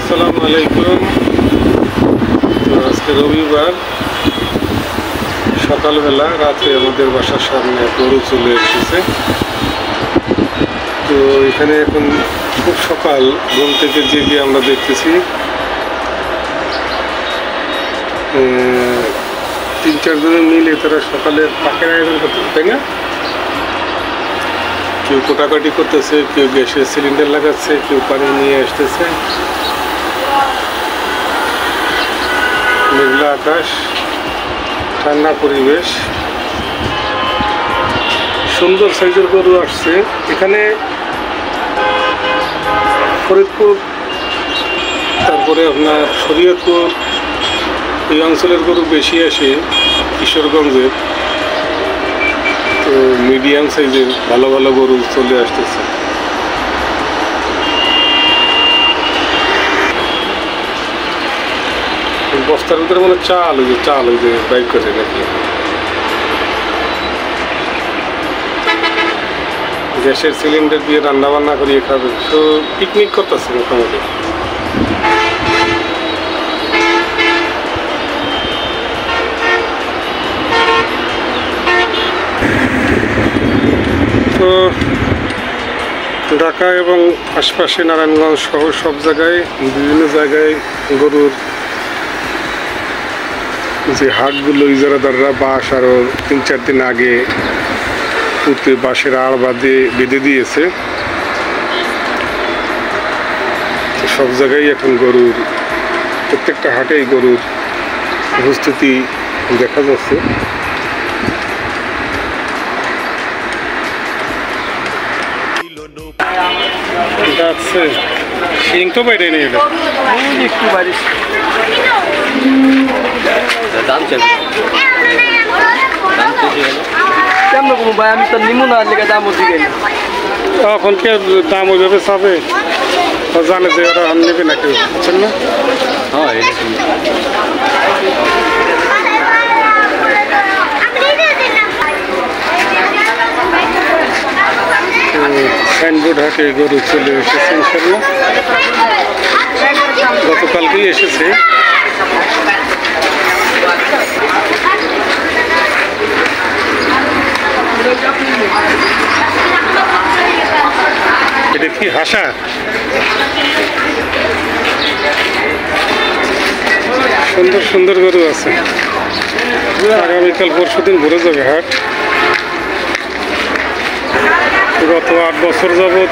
আসসালামু আলাইকুম। আজকে রবিবার সকালবেলা রাতে আমাদের বাসার সামনে গরু চলে এসেছে। তো এখানে এখন খুব সকাল, ঘুম থেকে জেগে আমরা দেখতেছি 3-4 জনে মিলে তারা সকালের পাকের আয়োজন করতেছে, তাই না? কেউ কোটাকাটি করতেছে, কেউ গ্যাসের সিলিন্ডার লাগাচ্ছে, কেউ পানি নিয়ে আসতেছে। মেঘলা আকাশ, ঠান্ডা পরিবেশ, সুন্দর সাইজের গরু আসছে। এখানে ফরিদপুর, তারপরে আপনার শরীয়তপুর, এই অঞ্চলের গরু বেশি আসে, কিশোরগঞ্জের। তো মিডিয়াম সাইজের ভালো ভালো গরু চলে আসতেছে। বস্তার ভিতরে মানে চাল ওই যে বাইক করে নাকি গ্যাসের সিলিন্ডার দিয়ে রান্না বান্না করিয়ে খাবে। তো পিকনিক করতেছে মোটামুটি। তো ঢাকা এবং আশপাশে নারায়ণগঞ্জ সহ সব জায়গায়, বিভিন্ন জায়গায় গরুর যে হাটগুলো ইজারাদাররা বাঁশ আরও 3-4 দিন আগে পুঁতে বাঁশের আড় বেঁধে দিয়েছে। সব জায়গায় এখন গরুর, প্রত্যেকটা হাটেই গরুর উপস্থিতি দেখা যাচ্ছে। যাচ্ছে শিং তো বাইরে নেই, এটা একটু বাইরে কেমন কম ভাই, আমি তো নিমু না লেগে দাম বুঝি গেল। এখন কে দাম ওইভাবে চাবে, জানে যে ওরা নেবে না কেউ, বুঝছেন না? সাইনবোর্ড হাটে গরু চলে এসেছে ইনশাল্লাহ। গতকালকেই এসেছে। এটা কি হাসা? সুন্দর সুন্দর গরু আছে। আগামীকাল পরশুদিন ভরে যাবে হাট। গত 8 বছর যাবৎ,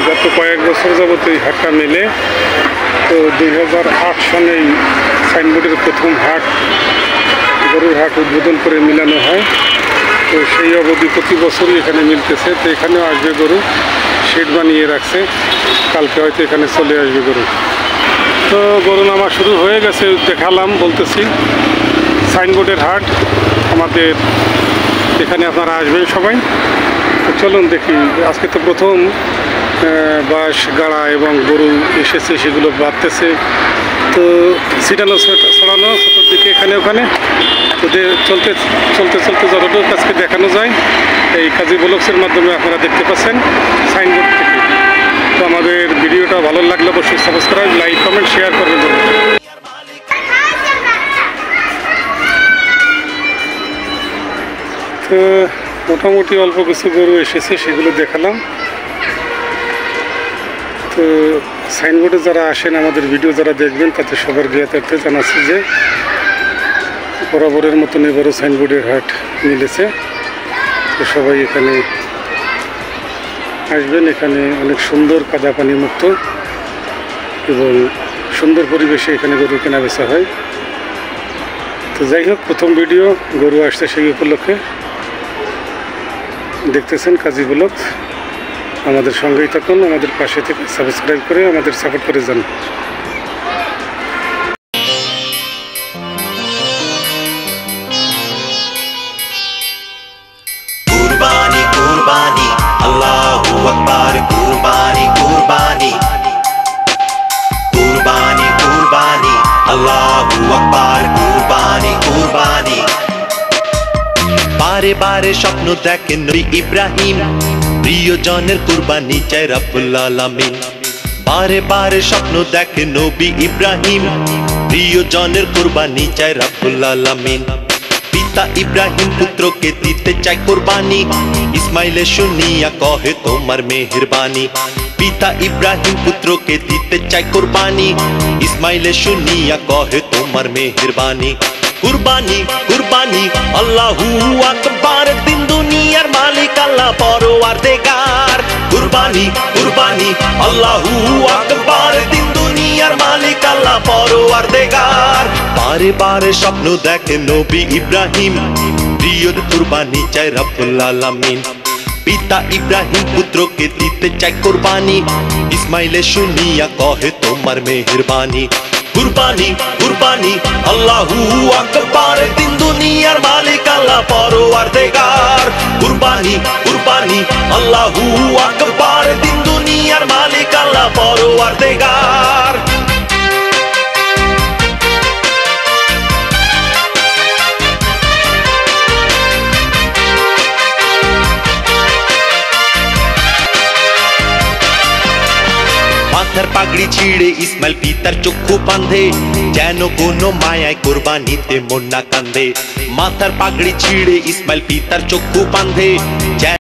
গত কয়েক বছর যাবৎ এই হাটটা মেলে। তো 2008 সালে এই সাইনবোর্ডের প্রথম হাট, গরুর হাট উদ্বোধন করে মিলানো হয়। তো সেই অবধি প্রতি বছরই এখানে মিলতেছে। তো এখানেও আসবে গরু, শেড বানিয়ে রাখছে, কালকে হয়তো এখানে চলে আসবে গরু। তো গরু নামা শুরু হয়ে গেছে, দেখালাম বলতেছি। সাইনবোর্ডের হাট আমাদের এখানে, আপনারা আসবেন সবাই। তো চলুন দেখি। আজকে তো প্রথম বাঁশ গাড়া এবং গরু এসেছে, সেগুলো বাঁধতেছে। তো ছিটানো ছড়ানো চতুর্দিকে এখানে ওখানে। ওদের চলতে চলতে চলতে যতটুকু আজকে দেখানো যায় এই কাজী ব্লগসের মাধ্যমে আপনারা দেখতে পাচ্ছেন সাইনবোর্ড থেকে। তো আমাদের ভিডিওটা ভালো লাগলে অবশ্যই সাবস্ক্রাইব, লাইক, কমেন্ট, শেয়ার করবেন। তো মোটামুটি অল্প কিছু গরু এসেছে, সেগুলো দেখালাম। তো সাইনবোর্ডে যারা আসেন, আমাদের ভিডিও যারা দেখবেন, তাতে সবার জ্ঞাতার্থে জানাচ্ছি যে বরাবরের মতন এবারও সাইনবোর্ডের হাট মিলেছে। তো সবাই এখানে আসবেন। এখানে অনেক সুন্দর কাদা পানি মুক্ত এবং সুন্দর পরিবেশে এখানে গরু কেনা বেচা হয়। তো যাই হোক, প্রথম ভিডিও গরু আসছে সেই উপলক্ষে দেখতেছেন কাজী ব্লগ। আমাদের সঙ্গেই থাকুন, আমাদের পাশে থেকে সাবস্ক্রাইব করে আমাদের সাপোর্ট করে যান। কুরবানি কুরবানি আল্লাহু আকবার, কুরবানি কুরবানি কুরবানি কুরবানি আল্লাহু আকবার, কুরবানি কুরবানি। বারে বারে স্বপ্ন দেখেন নবী ইব্রাহিম, প্রিয়জনের কুরবানি চায় রব্বুল আলামিন। বারে বারে স্বপ্ন দেখে নবী ইব্রাহিম, প্রিয়জনের কুরবানি চায় রব্বুল আলামিন। পিতা ইব্রাহিম পুত্রকে দিতে চায় কুরবানি, ইসমাইলে শুনিয়া কহে তোমার মেহেরবানি। পিতা ইব্রাহিম পুত্রকে দিতে চায় কুরবানি, ইসমাইলে শুনিয়া কহে তোমার মেহেরবানি। কুরবানি কুরবানি আল্লাহু আকবার, দিন দুনিয়ার মালিক আল্লাহ পরওয়ারদিগার। কুরবানি কুরবানি আল্লাহু আকবার, দিন দুনিয়ার মালিক আল্লাহ পরওয়ারদিগার। বারে বারে স্বপ্ন দেখে নবী ইব্রাহিম, প্রিয়র কুরবানি চায় রব্বুল আলামিন। পিতা ইব্রাহিম পুত্রকে দিতে চায় কুরবানি, ইসমাইলে শুনিয়া কহে তোমার মেহেরবানি। কুরবানি কুরবানি আল্লাহু আকবার, দিন দুনিয়ার মালিক আল্লাহ পরওয়ারদিগার। কুরবানি কুরবানি আল্লাহু আকবার, দিন দুনিয়ার মালিক আল্লাহ পরওয়ারদিগার। মাথার পাগড়ি ছিঁড়ে ইসমাইল পিতার চক্ষু বাঁধে, যেন কোনো মায়ায় কুরবানিতে মন না কান্দে। মাথার পাগড়ি ছিঁড়ে ইসমাইল পিতার চক্ষু বাঁধে।